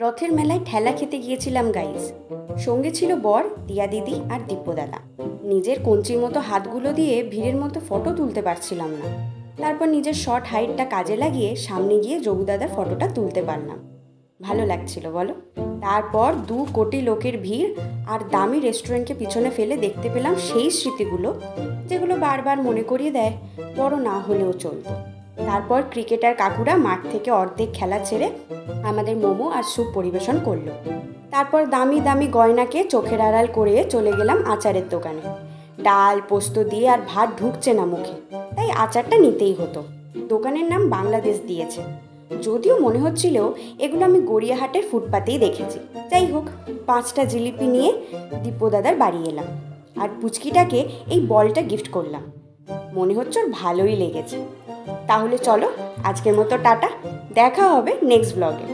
রথের মেলায় ঠেলা খেতে গিয়েছিলাম গাইস। সঙ্গে ছিল বর, দিয়া দিদি আর দিব্যদাদা। নিজের কঞ্চির মতো হাতগুলো দিয়ে ভিড়ের মতো ফটো তুলতে পারছিলাম না। তারপর নিজের শর্ট হাইটটা কাজে লাগিয়ে সামনে গিয়ে যোগুদাদার ফটোটা তুলতে পারলাম। ভালো লাগছিল বলো। তারপর 2 কোটি লোকের ভিড় আর দামি রেস্টুরেন্টকে পিছনে ফেলে দেখতে পেলাম সেই স্মৃতিগুলো, যেগুলো বারবার মনে করিয়ে দেয় বড় না হলেও চলতো। তারপর ক্রিকেটার কাকুরা মাঠ থেকে অর্ধেক খেলা ছেড়ে আমাদের মোমো আর স্যুপ পরিবেশন করলো। তারপর দামি দামি গয়নাকে চোখের আড়াল করে চলে গেলাম আচারের দোকানে। ডাল পোস্ত দিয়ে আর ভাত ঢুকছে না মুখে, তাই আচারটা নিতেই হতো। দোকানের নাম বাংলাদেশ দিয়েছে, যদিও মনে হচ্ছিল এগুলো আমি গড়িয়াহাটের ফুটপাতেই দেখেছি। যাই হোক, 5টা জিলিপি নিয়ে দিব্যদাদার বাড়ি এলাম আর পুচকিটাকে এই বলটা গিফট করলাম। মনে হচ্ছে ওর ভালোই লেগেছে। তাহলে চলো, আজকের মতো টাটা, দেখা হবে নেক্সট ব্লগে।